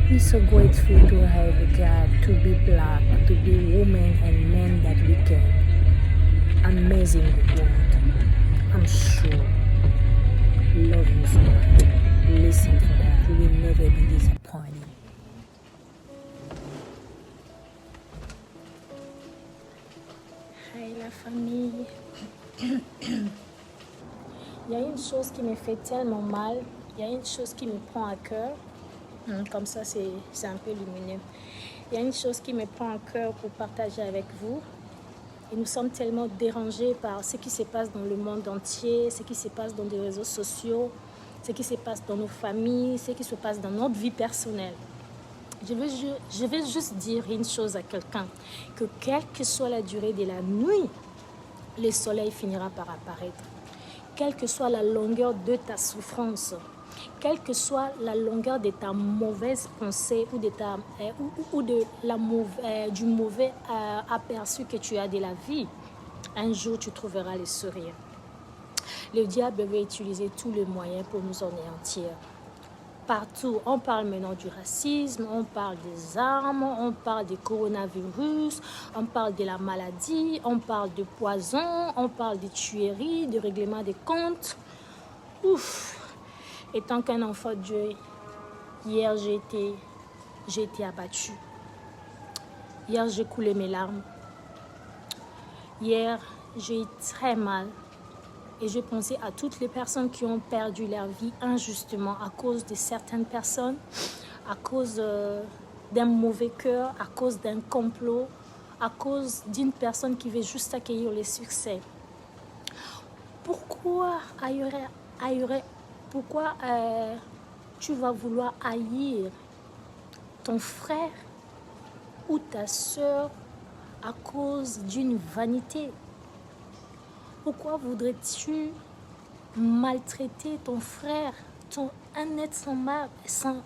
We're so grateful to have God, to be black, to be women and men that we can. Amazing world. I'm sure. Love you so much. Listen for that. You will never be disappointed. Hi la famille. Il y a une chose qui me fait tellement mal. Il y a une chose qui me prend à cœur. Comme ça, c'est un peu lumineux. Il y a une chose qui me prend à cœur pour partager avec vous. Et nous sommes tellement dérangés par ce qui se passe dans le monde entier, ce qui se passe dans les réseaux sociaux, ce qui se passe dans nos familles, ce qui se passe dans notre vie personnelle. Je vais juste dire une chose à quelqu'un, que quelle que soit la durée de la nuit, le soleil finira par apparaître. Quelle que soit la longueur de ta souffrance, quelle que soit la longueur de ta mauvaise pensée ou du mauvais aperçu que tu as de la vie, un jour tu trouveras le sourire. Le diable veut utiliser tous les moyens pour nous anéantir. Partout, on parle maintenant du racisme, on parle des armes, on parle du coronavirus, on parle de la maladie, on parle de poison, on parle de tueries, de règlement des comptes. Ouf! Et tant qu'un enfant de Dieu, hier j'ai été abattue. Hier j'ai coulé mes larmes. Hier j'ai eu très mal. Et je pensais à toutes les personnes qui ont perdu leur vie injustement à cause de certaines personnes, à cause d'un mauvais cœur, à cause d'un complot, à cause d'une personne qui veut juste accueillir le succès. Pourquoi tu vas vouloir haïr ton frère ou ta soeur à cause d'une vanité? Pourquoi voudrais-tu maltraiter ton frère, un être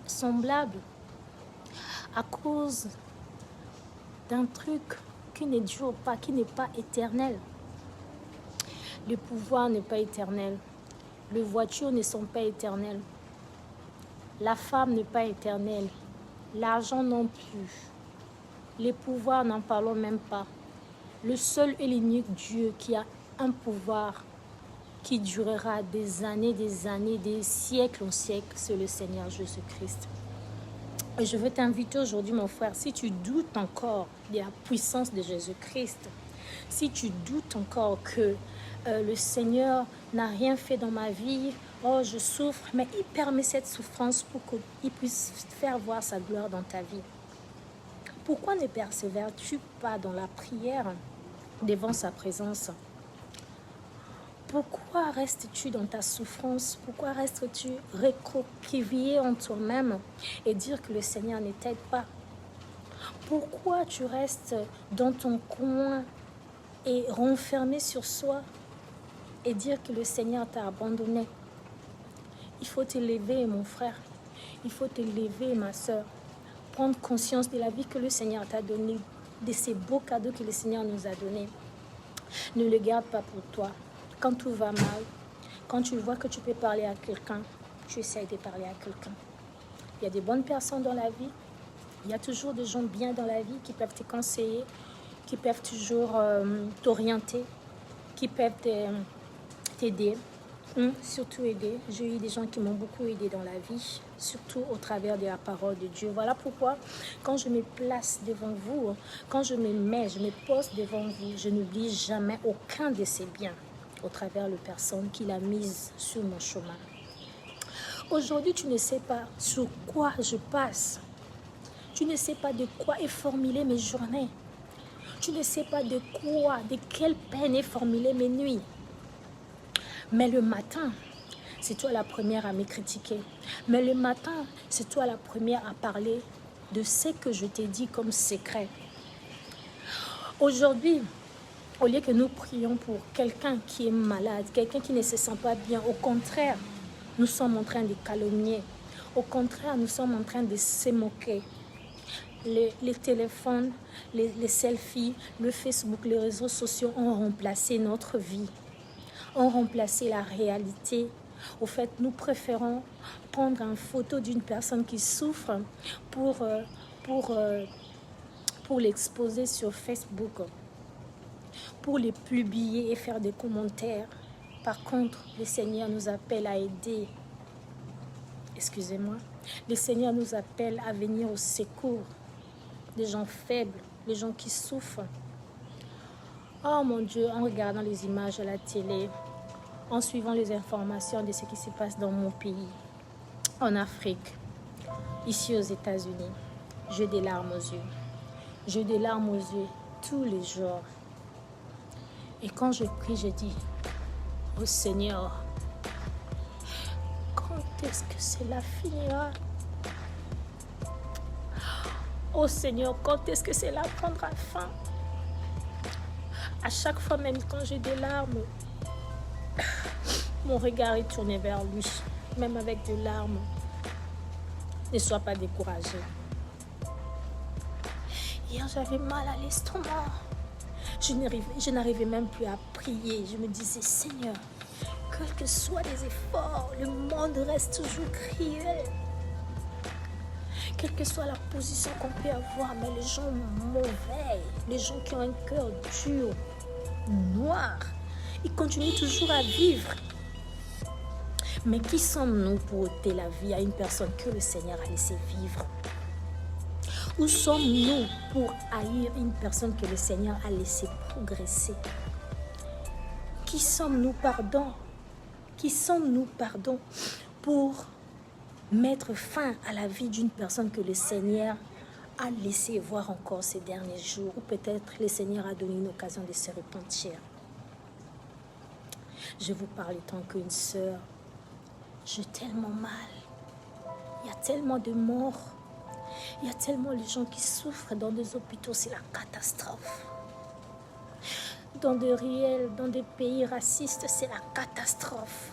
semblable à cause d'un truc qui ne dure pas, qui n'est pas éternel? Le pouvoir n'est pas éternel. Les voitures ne sont pas éternelles. La femme n'est pas éternelle. L'argent non plus. Les pouvoirs, n'en parlons même pas. Le seul et l'unique Dieu qui a un pouvoir qui durera des années, des siècles en siècles, c'est le Seigneur Jésus-Christ. Et je veux t'inviter aujourd'hui, mon frère, si tu doutes encore de la puissance de Jésus-Christ, si tu doutes encore que le Seigneur n'a rien fait dans ma vie, oh je souffre, mais il permet cette souffrance pour qu'il puisse faire voir sa gloire dans ta vie. Pourquoi ne persévères-tu pas dans la prière devant sa présence? Pourquoi restes-tu dans ta souffrance? Pourquoi restes-tu recroquevillé en toi-même et dire que le Seigneur ne t'aide pas? Pourquoi tu restes dans ton coin et renfermé sur soi et dire que le Seigneur t'a abandonné? Il faut te lever, mon frère. Il faut te lever, ma soeur. Prendre conscience de la vie que le Seigneur t'a donnée, de ces beaux cadeaux que le Seigneur nous a donnés. Ne le garde pas pour toi. Quand tout va mal, quand tu vois que tu peux parler à quelqu'un, tu essaies de parler à quelqu'un. Il y a des bonnes personnes dans la vie. Il y a toujours des gens bien dans la vie qui peuvent te conseiller, qui peuvent toujours t'orienter, qui peuvent t'aider. Surtout aider. J'ai eu des gens qui m'ont beaucoup aidé dans la vie, surtout au travers de la parole de Dieu. Voilà pourquoi, quand je me place devant vous, quand je me pose devant vous, je n'oublie jamais aucun de ces biens au travers de personnes qu'il a mises sur mon chemin. Aujourd'hui, tu ne sais pas sur quoi je passe. Tu ne sais pas de quoi est formulée mes journées. Tu ne sais pas de quelle peine est formulée mes nuits. Mais le matin, c'est toi la première à me critiquer. Mais le matin, c'est toi la première à parler de ce que je t'ai dit comme secret. Aujourd'hui, au lieu que nous prions pour quelqu'un qui est malade, quelqu'un qui ne se sent pas bien, au contraire, nous sommes en train de calomnier. Au contraire, nous sommes en train de se moquer. Les téléphones, les selfies, le Facebook, les réseaux sociaux ont remplacé notre vie, ont remplacé la réalité, Au fait, nous préférons prendre une photo d'une personne qui souffre pour l'exposer sur Facebook, pour les publier et faire des commentaires. Par contre, le Seigneur nous appelle à aider. Excusez-moi. Le Seigneur nous appelle à venir au secours des gens faibles, des gens qui souffrent. Oh mon Dieu, en regardant les images à la télé, en suivant les informations de ce qui se passe dans mon pays, en Afrique, ici aux États-Unis, j'ai des larmes aux yeux. J'ai des larmes aux yeux tous les jours. Et quand je prie, je dis, oh Seigneur, quand est-ce que cela finira? Oh Seigneur, quand est-ce que cela prendra fin? À chaque fois, même quand j'ai des larmes, mon regard est tourné vers lui, même avec des larmes. Ne sois pas découragé. Hier, j'avais mal à l'estomac. Je n'arrivais même plus à prier. Je me disais, Seigneur, quels que soient les efforts, le monde reste toujours cruel. Quelle que soit la position qu'on peut avoir, mais les gens mauvais, les gens qui ont un cœur dur, noir, ils continuent toujours à vivre. Mais qui sommes-nous pour ôter la vie à une personne que le Seigneur a laissé vivre? Où sommes-nous pour haïr une personne que le Seigneur a laissé progresser? Qui sommes-nous, Qui sommes-nous, pour mettre fin à la vie d'une personne que le Seigneur a laissé voir encore ces derniers jours? Ou peut-être le Seigneur a donné une occasion de se repentir. Je vous parle tant qu'une sœur. J'ai tellement mal. Il y a tellement de morts. Il y a tellement de gens qui souffrent dans des hôpitaux. C'est la catastrophe. Dans des pays racistes, c'est la catastrophe.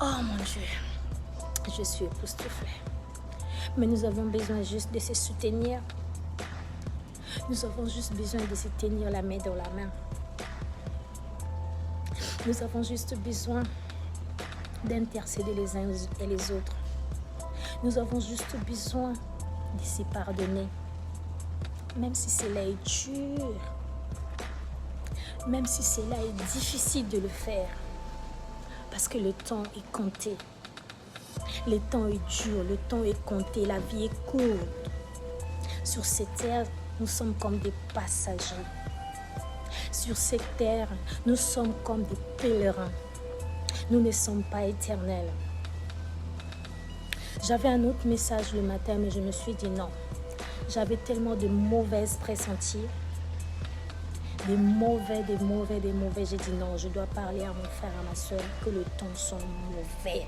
Oh mon Dieu, je suis époustouflée. Mais nous avons besoin juste de se soutenir. Nous avons juste besoin de se tenir la main dans la main. Nous avons juste besoin d'intercéder les uns et les autres. Nous avons juste besoin de se pardonner. Même si cela est dur, même si cela est difficile de le faire. Parce que le temps est compté. Le temps est dur, le temps est compté, la vie est courte. Sur cette terre, nous sommes comme des passagers. Sur cette terre, nous sommes comme des pèlerins. Nous ne sommes pas éternels. J'avais un autre message le matin, mais je me suis dit non. J'avais tellement de mauvaises pressentis. Des mauvais. J'ai dit non, je dois parler à mon frère, à ma soeur, que le temps sont mauvais.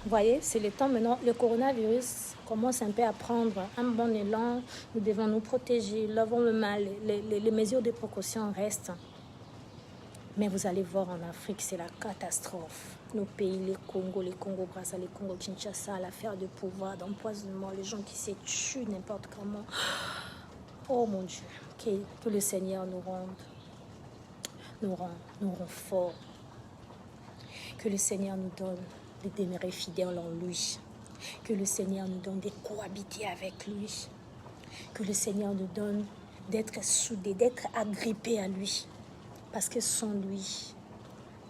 Vous voyez, c'est le temps maintenant. Le coronavirus commence un peu à prendre un bon élan. Nous devons nous protéger. Lavons le mal. Les mesures de précaution restent. Mais vous allez voir en Afrique, c'est la catastrophe. Nos pays, les Congo-Brazza, les Congo-Kinshasa, l'affaire de pouvoir, d'empoisonnement, les gens qui se tuent n'importe comment. Oh mon Dieu, que le Seigneur nous rend forts. Que le Seigneur nous donne de demeurer fidèles en lui. Que le Seigneur nous donne de cohabiter avec lui. Que le Seigneur nous donne d'être soudés, d'être agrippés à lui. Parce que sans lui,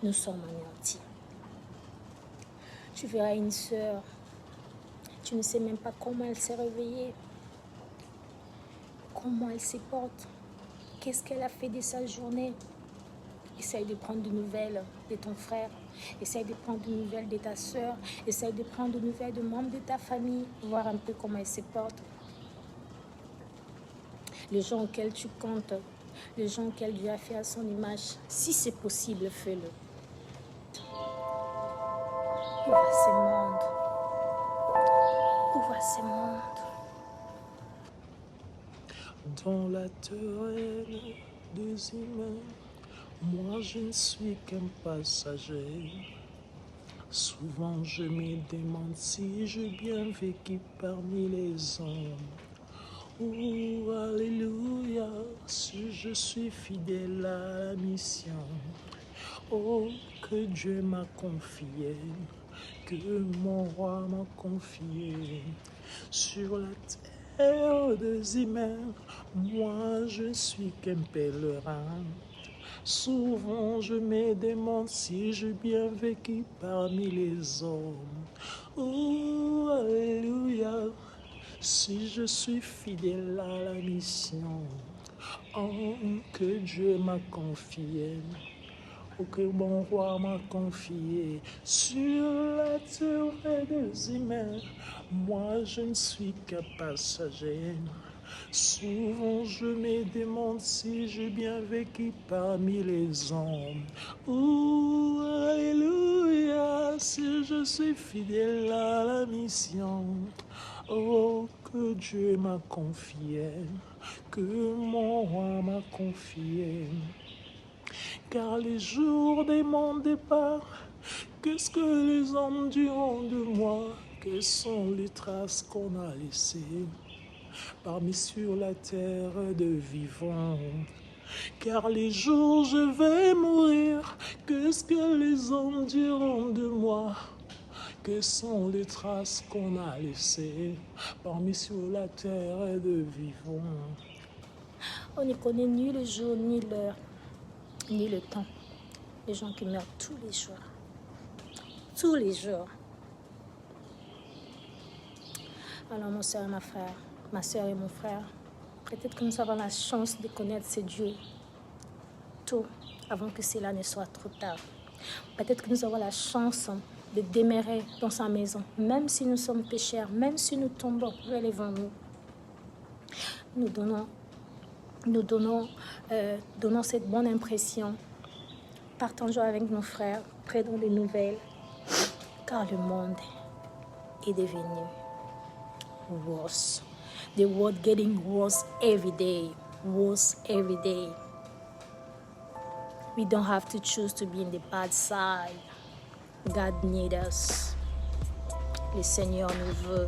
nous sommes anéantis. Tu verras une sœur, tu ne sais même pas comment elle s'est réveillée, comment elle se porte, qu'est-ce qu'elle a fait de sa journée. Essaye de prendre des nouvelles de ton frère, essaye de prendre des nouvelles de ta sœur, essaye de prendre des nouvelles de membres de ta famille, voir un peu comment elle se porte. Les gens auxquels tu comptes, les gens auxquels Dieu a fait à son image, si c'est possible, fais-le. Où va ce monde? Où va ce monde? Dans la terrelle des humains, moi je ne suis qu'un passager. Souvent je me demande si j'ai bien vécu parmi les hommes. Oh, alléluia, si je suis fidèle à la mission. Oh, que Dieu m'a confié, que mon roi m'a confié. Sur la terre des humains, moi je suis qu'un pèlerin. Souvent je me demande si j'ai bien vécu parmi les hommes. Oh, alléluia, si je suis fidèle à la mission, oh, que Dieu m'a confié. Oh, que mon roi m'a confié sur la terre des humains. Moi, je ne suis qu'un passager. Souvent, je me demande si j'ai bien vécu parmi les hommes. Oh, alléluia, si je suis fidèle à la mission. Oh, que Dieu m'a confié, que mon roi m'a confié. Car les jours de mon départ, qu'est-ce que les hommes diront de moi? Quelles sont les traces qu'on a laissées parmi sur la terre de vivants? Car les jours je vais mourir, qu'est-ce que les hommes diront de moi? Quelles sont les traces qu'on a laissées parmi sur la terre de vivants? On ne connaît ni le jour, ni l'heure, ni le temps. Les gens qui meurent tous les jours. Tous les jours. Alors, mon soeur et ma soeur et mon frère, peut-être que nous avons la chance de connaître ce Dieu tôt, avant que cela ne soit trop tard. Peut-être que nous avons la chance de demeurer dans sa maison, même si nous sommes pécheurs, même si nous tombons, relevons-nous. Nous donnons cette bonne impression. Partageons avec nos frères, prenons des nouvelles, car le monde est devenu worse. The world getting worse every day. Worse every day. We don't have to choose to be in the bad side. God needs us. Le Seigneur nous veut.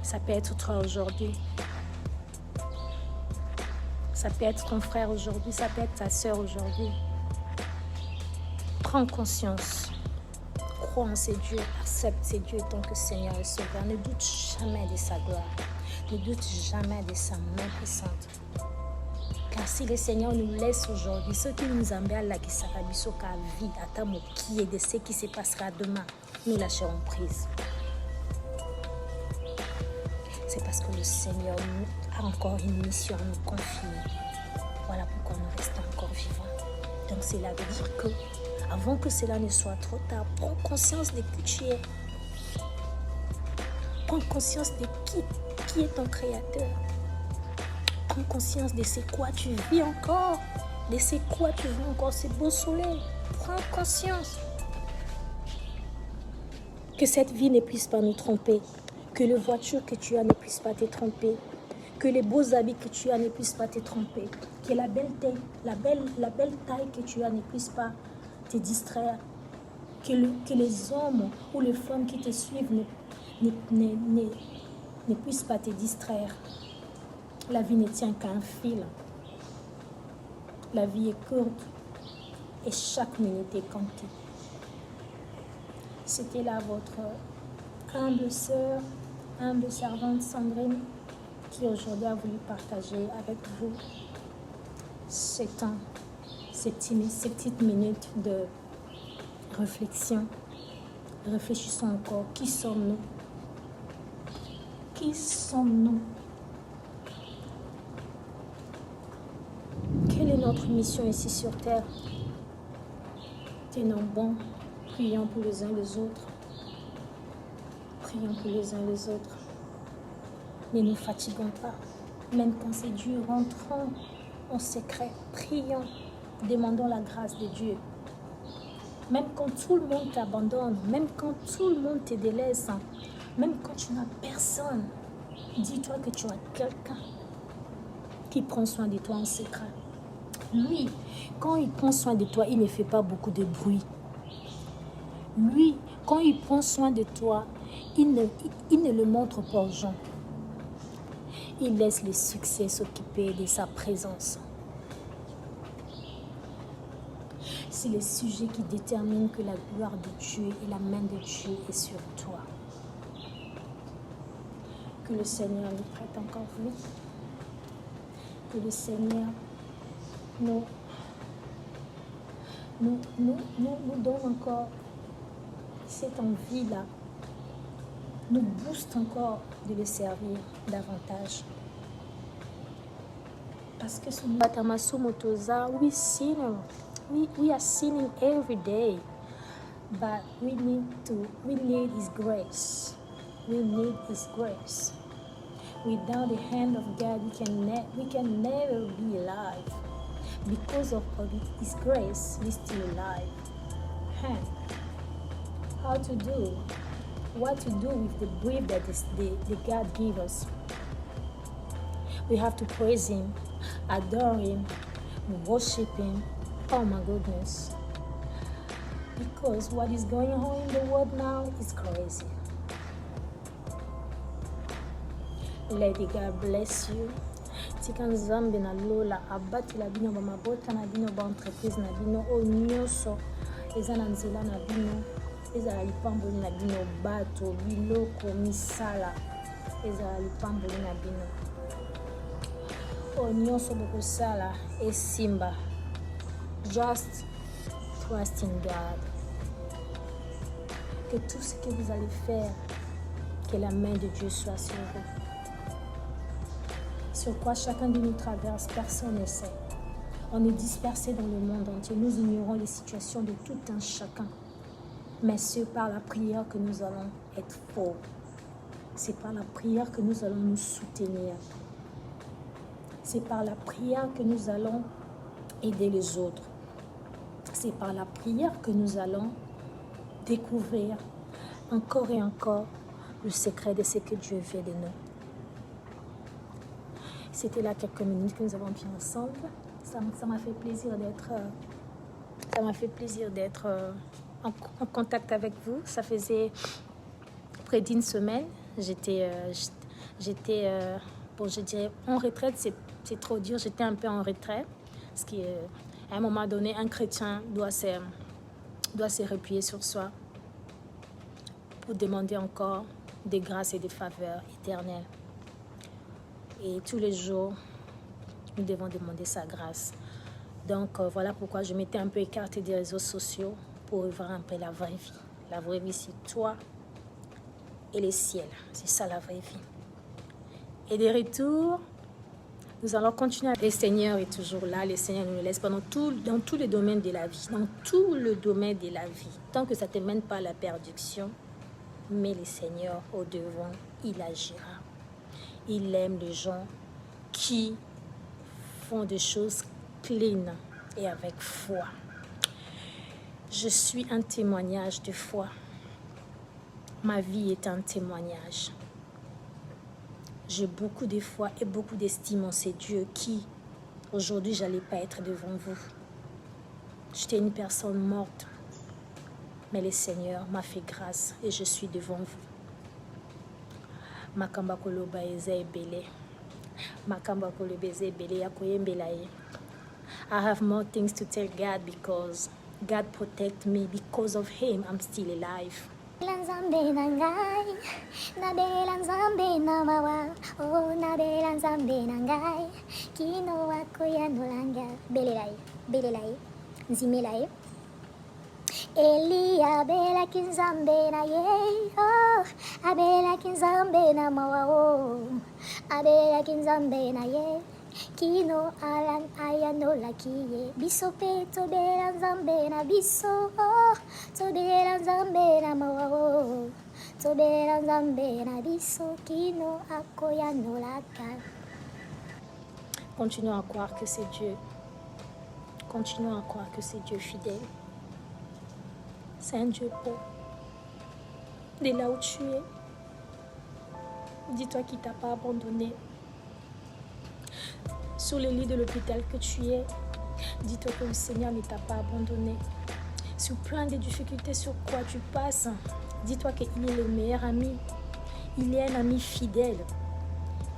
Ça peut être toi aujourd'hui. Ça peut être ton frère aujourd'hui. Ça peut être ta soeur aujourd'hui. Prends conscience. Crois en ces dieux. Accepte ces dieux tant que Seigneur et Sauveur. Ne doute jamais de sa gloire. Ne doute jamais de sa main puissante. Car si le Seigneur nous laisse aujourd'hui, ce qui nous embête là, qui sera bisoka vie, à qui est de ce qui se passera demain, nous lâcherons prise. C'est parce que le Seigneur a encore une mission à nous confier. Voilà pourquoi nous restons encore vivants. Donc cela veut dire que, avant que cela ne soit trop tard, prends conscience de qui tu es. Prends conscience de qui est ton Créateur. Prends conscience de ce quoi tu vis encore, de ce quoi tu vis encore, ce beau soleil. Prends conscience que cette vie ne puisse pas nous tromper, que les voitures que tu as ne puissent pas te tromper, que les beaux habits que tu as ne puissent pas te tromper, que la belle taille que tu as ne puisse pas te distraire, que les hommes ou les femmes qui te suivent ne puissent pas te distraire. La vie ne tient qu'à un fil. La vie est courte et chaque minute est comptée. C'était là votre humble sœur, humble servante Sandrine, qui aujourd'hui a voulu partager avec vous ces temps, ces petites minutes de réflexion. Réfléchissons encore. Qui sommes-nous? Qui sommes-nous? Quelle est notre mission ici sur terre? Tenons bon, prions pour les uns les autres. Prions pour les uns les autres. Ne nous fatiguons pas. Même quand c'est dur, rentrons en secret. Prions. Demandons la grâce de Dieu. Même quand tout le monde t'abandonne, même quand tout le monde te délaisse, même quand tu n'as personne, dis-toi que tu as quelqu'un qui prend soin de toi en secret. Lui, quand il prend soin de toi, il ne fait pas beaucoup de bruit. Lui, quand il prend soin de toi, il ne le montre pas aux gens. Il laisse le succès s'occuper de sa présence. C'est le sujet qui détermine que la gloire de Dieu et la main de Dieu est sur toi. Que le Seigneur nous prête encore vie. Que le Seigneur nous donne encore cette envie-là, nous booste encore de le servir davantage. Parce que ce we are sinning every day, but we need His grace. We need His grace. Without the hand of God, we can never be alive. Because of His grace, we're still alive. How to do? What to do with the breath that the God gives us? We have to praise Him, adore Him, worship Him. Oh my goodness. Because what is going on in the world now is crazy. Lady, God bless you. Tika Nzambe na lola abati la bino ba mabota na bino ba entreprise na bino o nyonso eza na nzela na bino ezala lipamboli na bino bato biloko misala ezala lipamboli na bino o nyonso bokosala esimba. Just trust in God. Que tout ce que vous allez faire, que la main de Dieu soit sur vous. Sur quoi chacun de nous traverse, personne ne sait. On est dispersé dans le monde entier. Nous ignorons les situations de tout un chacun. Mais c'est par la prière que nous allons être forts. C'est par la prière que nous allons nous soutenir. C'est par la prière que nous allons aider les autres. C'est par la prière que nous allons découvrir encore et encore le secret de ce que Dieu veut de nous. C'était là quelques minutes que nous avons pris ensemble. Ça m'a fait plaisir d'être en contact avec vous. Ça faisait près d'une semaine. J'étais bon, je dirais en retraite, c'est trop dur. J'étais un peu en retraite. Parce qu'à un moment donné, un chrétien doit se replier sur soi pour demander encore des grâces et des faveurs éternelles. Et tous les jours, nous devons demander sa grâce. Donc, voilà pourquoi je m'étais un peu écartée des réseaux sociaux pour voir un peu la vraie vie. La vraie vie, c'est toi et les ciels. C'est ça, la vraie vie. Et de retour, nous allons continuer. Le Seigneur est toujours là. Le Seigneur nous laisse pas dans tous les domaines de la vie. Dans tout le domaine de la vie. Tant que ça ne te mène pas à la perdition, mais le Seigneur, au devant, il agira. Il aime les gens qui font des choses clean et avec foi. Je suis un témoignage de foi. Ma vie est un témoignage. J'ai beaucoup de foi et beaucoup d'estime en ces dieux qui, aujourd'hui, je n'allais pas être devant vous. J'étais une personne morte. Mais le Seigneur m'a fait grâce et je suis devant vous. Makamba koloba eza ebele. Makamba koloba eza ebele ya koyembela ye. I have more things to tell God because God protect me. Because of Him, I'm still alive. Nzambe na ngai, nabela nzambe na mawa, oh nabela nzambe na ngai, kino wako ya nolanga, belelai, nzimelai. Elia bela kinzambe na ye, oh, abela kinzambe na mawa, oh, abela kinzambe na ye, kino alan ayanola kiye, biso pe tobela nzambe na biso, oh, tobela nzambe na mawa, oh, tobela nzambe na biso, kino akoyanola ka. Continuons à croire que c'est Dieu. Continuons à croire que c'est Dieu fidèle. C'est un Dieu beau. De là où tu es, dis-toi qu'il ne t'a pas abandonné. Sur le lit de l'hôpital que tu es, dis-toi que le Seigneur ne t'a pas abandonné. Sur plein de difficultés sur quoi tu passes, dis-toi qu'il est le meilleur ami. Il est un ami fidèle.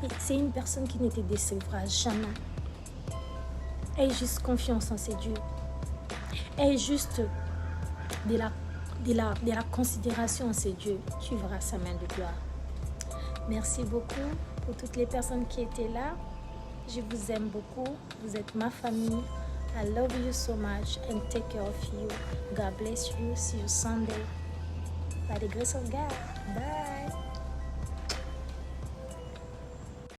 Et c'est une personne qui ne te décevra jamais. Aie juste confiance en ces dieux. Aie juste de la considération, c'est Dieu. Tu verras sa main de gloire. Merci beaucoup pour toutes les personnes qui étaient là. Je vous aime beaucoup. Vous êtes ma famille. I love you so much and take care of you. God bless you. See you Sunday. By the grace of God. Bye.